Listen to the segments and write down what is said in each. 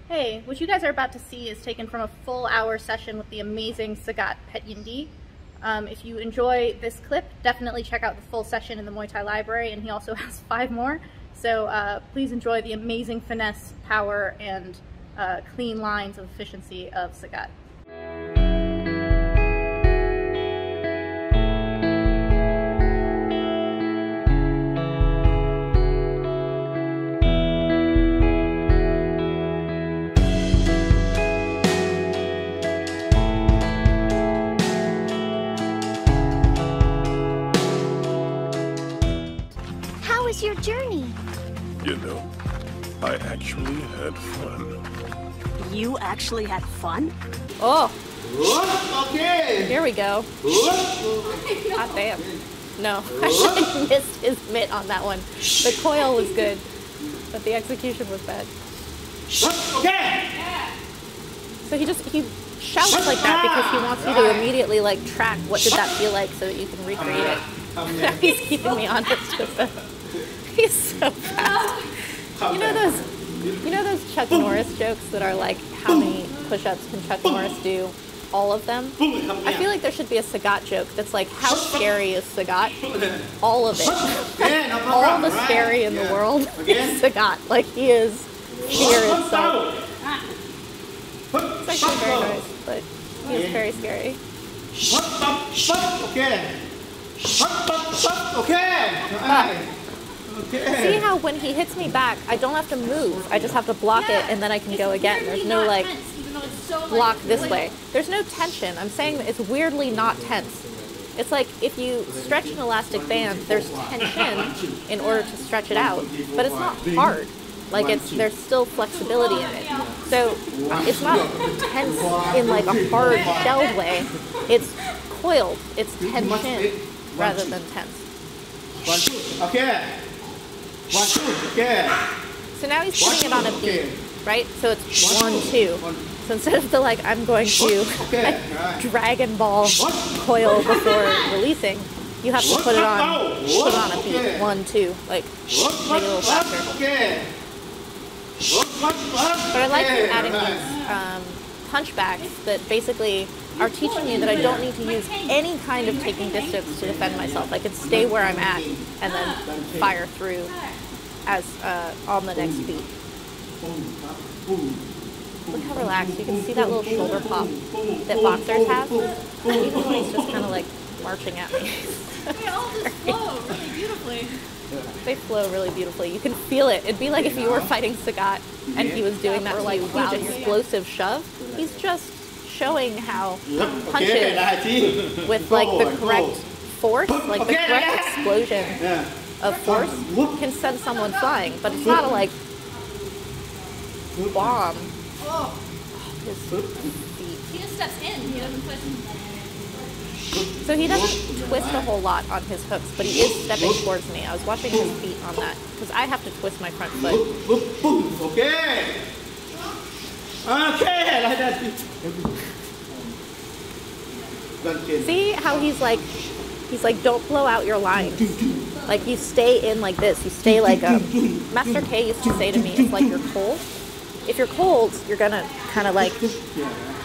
Hey, what you guys are about to see is taken from a full hour session with the amazing Sagat Petchyindee. If you enjoy this clip, definitely check out the full session in the Muay Thai Library, and he also has 5 more. So please enjoy the amazing finesse, power, and clean lines of efficiency of Sagat. How was your journey? You know, I actually had fun. You actually had fun? Oh! Okay! Here we go. God damn. No, I missed his mitt on that one. The coil was good, but the execution was bad. Okay! So he shouts like that because he wants you to immediately like track what did that feel like so that you can recreate it. He's keeping me honest with that. He's so fast. You know those Chuck Norris jokes that are like, how many push-ups can Chuck Norris do? All of them? I feel like there should be a Sagat joke that's like, how scary is Sagat? All of it. All the scary in the world is Sagat. Like, he is fear itself. It's actually very nice, but he is very scary. See how when he hits me back, I don't have to move. I just have to block it, and then I can go again. There's no like block this way. There's no tension. I'm saying that it's weirdly not tense. It's like if you stretch an elastic band, there's tension in order to stretch it out, but it's not hard. Like there's still flexibility in it. So it's not tense in like a hard shelled way. It's coiled. It's tension rather than tense. Okay. Okay. So now he's putting it on a beat, right? So it's 1, 2. So instead of the like, I'm going to like, Dragon Ball coil before releasing, you have to put it on a beat. 1, 2, like make it a little faster. But I like adding these punchbacks that basically are teaching me that I don't need to use any kind of taking distance to defend myself. I can stay where I'm at and then fire through as on the next beat. Look how relaxed. You can see that little shoulder pop that boxers have, even when he's just kind of like marching at me. They all just flow really beautifully. They flow really beautifully. You can feel it. It'd be like if you were fighting Sagat and he was doing that like huge explosive shove. He's just showing how punches with like the correct force, like the correct explosion of force can send someone flying, but it's not a like bomb. His feet. He just steps in. He doesn't push. So he doesn't twist a whole lot on his hooks, but he is stepping towards me. I was watching his feet on that because I have to twist my front foot. Okay. Okay, like that. See how he's like, don't blow out your lines. Like you stay in like this. You stay like Master K used to say to me, it's like you're cold. If you're cold, you're gonna kind of like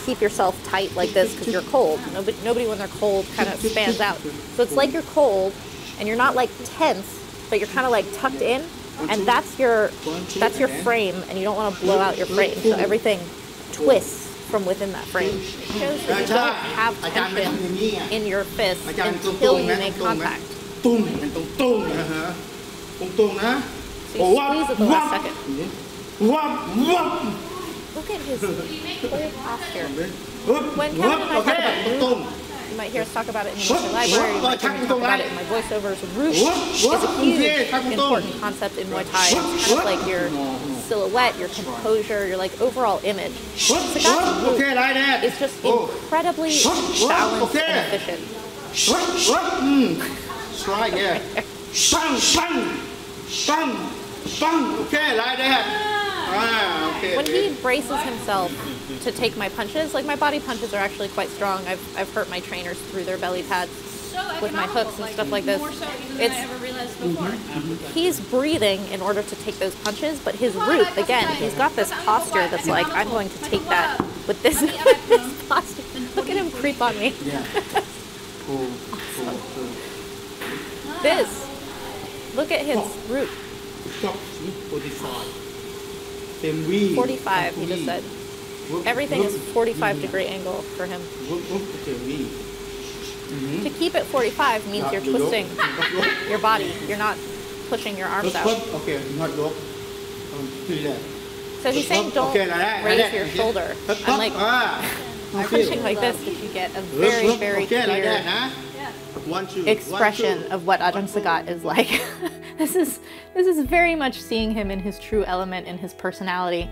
keep yourself tight like this because you're cold. Nobody when they're cold kind of spans out. So it's like you're cold and you're not like tense, but you're kind of like tucked in, and that's your frame, and you don't want to blow out your frame. So everything twists from within that frame. It shows that you don't have tension in your fist until you make contact. So you squeeze at the last second. Look at his whole posture. When Kevin and I talk about root, you might hear us talk about it in the Muay Thai Library, you might hear me talk about it in my voiceovers. Root is a huge, important concept in Muay Thai. It's kind of like your silhouette, your composure, your like overall image. Sagat's root is just incredibly balanced and efficient. Strike, yeah. Bang, bang, bang, bang. Okay, like that. When he braces himself to take my punches, like my body punches are actually quite strong. I've hurt my trainers through their belly pads. with my hooks and stuff like this. More so even than It's I ever realized before. he's breathing in order to take those punches, but his root, again, he's got this posture that's like, I'm going to take that with this, this posture. Look at him creep on me. Yeah. Cool. This. Look at his root. Stop. 45. Then we. 45, he just said. Everything is 45-degree angle for him. Okay, we. To keep it 45 means you're twisting your body. You're not pushing your arms out. Okay, not look. So he's saying don't raise your shoulder. I'm like pushing like this if you get a very, very clear expression of what Ajahn Sagat is like. This is very much seeing him in his true element, in his personality.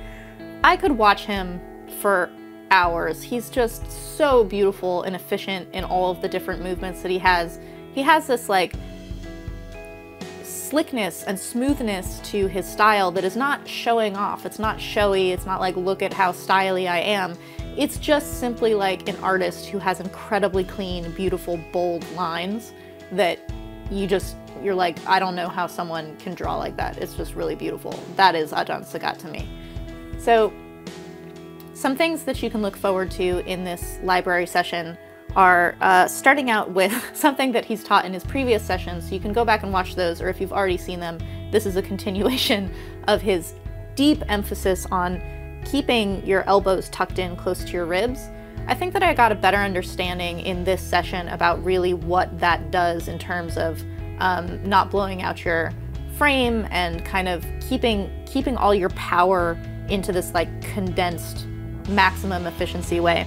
I could watch him for hours. He's just so beautiful and efficient in all of the different movements that he has. He has this like slickness and smoothness to his style that is not showing off. It's not showy. It's not like, look at how stylish I am. It's just simply like an artist who has incredibly clean, beautiful, bold lines that you're like, I don't know how someone can draw like that. It's just really beautiful. That is Ajahn Sagat to me. So some things that you can look forward to in this library session are starting out with something that he's taught in his previous sessions. So you can go back and watch those, or if you've already seen them, this is a continuation of his deep emphasis on keeping your elbows tucked in close to your ribs. I think that I got a better understanding in this session about really what that does in terms of not blowing out your frame and kind of keeping all your power into this like condensed maximum efficiency way.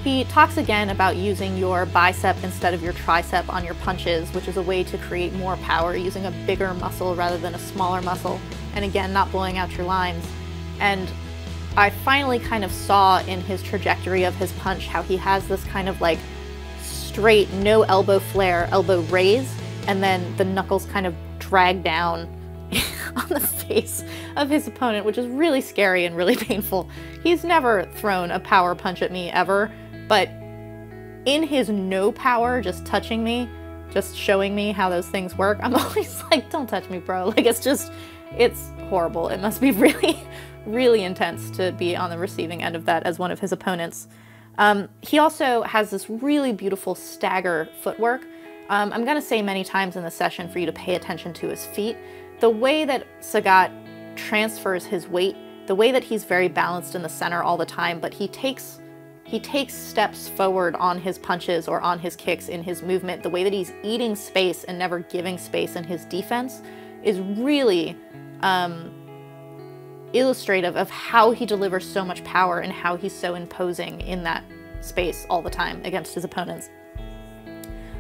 He talks again about using your bicep instead of your tricep on your punches, which is a way to create more power using a bigger muscle rather than a smaller muscle, and again, not blowing out your lines. And I finally kind of saw in his trajectory of his punch how he has this kind of like straight, no elbow flare, elbow raise, and then the knuckles kind of drag down on the face of his opponent, which is really scary and really painful. He's never thrown a power punch at me ever, but in his no power, just touching me, just showing me how those things work, I'm always like, don't touch me, bro. Like, it's horrible. It must be really, really intense to be on the receiving end of that as one of his opponents. He also has this really beautiful stagger footwork. I'm gonna say many times in the session for you to pay attention to his feet. The way that Sagat transfers his weight, the way that he's very balanced in the center all the time, but he takes steps forward on his punches or on his kicks in his movement, the way that he's eating space and never giving space in his defense is really illustrative of how he delivers so much power and how he's so imposing in that space all the time against his opponents.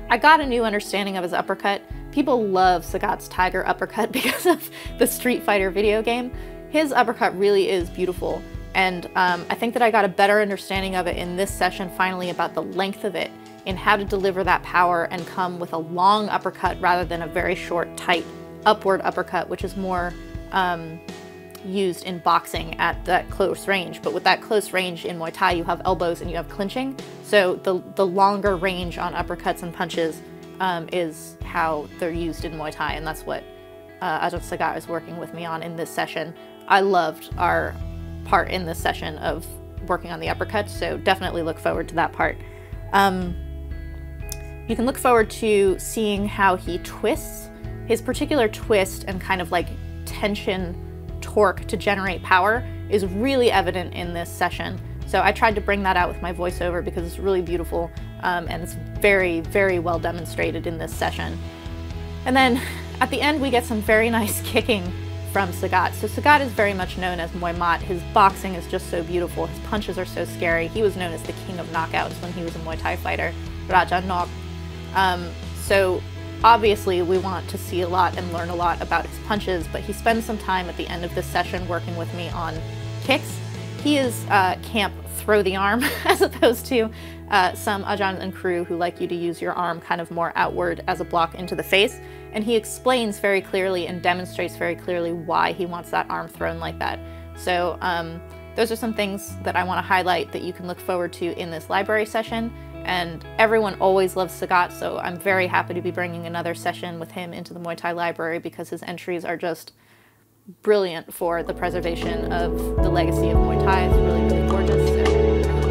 I got a new understanding of his uppercut. People love Sagat's Tiger uppercut because of the Street Fighter video game. His uppercut really is beautiful, and I think that I got a better understanding of it in this session finally about the length of it, in how to deliver that power and come with a long uppercut rather than a very short, tight upward uppercut, which is more used in boxing at that close range. But with that close range in Muay Thai, you have elbows and you have clinching. So the longer range on uppercuts and punches is how they're used in Muay Thai, and that's what Ajahn Sagat is working with me on in this session. I loved our part in this session of working on the uppercuts, so definitely look forward to that part. You can look forward to seeing how he twists. His particular twist and kind of like tension torque to generate power is really evident in this session. So I tried to bring that out with my voiceover because it's really beautiful, and it's very, very well demonstrated in this session. And then at the end we get some very nice kicking from Sagat. So Sagat is very much known as Muay Mat. His boxing is just so beautiful. His punches are so scary. He was known as the king of knockouts when he was a Muay Thai fighter, Raja Nok. So obviously we want to see a lot and learn a lot about his punches, but he spends some time at the end of this session working with me on kicks. He is camp throw the arm as opposed to some Ajahn and crew who like you to use your arm kind of more outward as a block into the face. And he explains very clearly and demonstrates very clearly why he wants that arm thrown like that. So those are some things that I want to highlight that you can look forward to in this library session. And everyone always loves Sagat, so I'm very happy to be bringing another session with him into the Muay Thai Library because his entries are just brilliant for the preservation of the legacy of Muay Thai. It's really, really gorgeous. So I hope you guys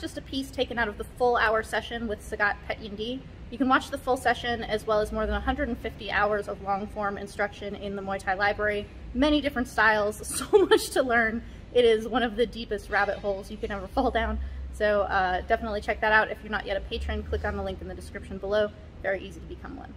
just a piece taken out of the full hour session with Sagat Petchyindee. You can watch the full session as well as more than 150 hours of long form instruction in the Muay Thai Library. Many different styles, so much to learn. It is one of the deepest rabbit holes you can ever fall down. So definitely check that out. If you're not yet a patron, click on the link in the description below. Very easy to become one.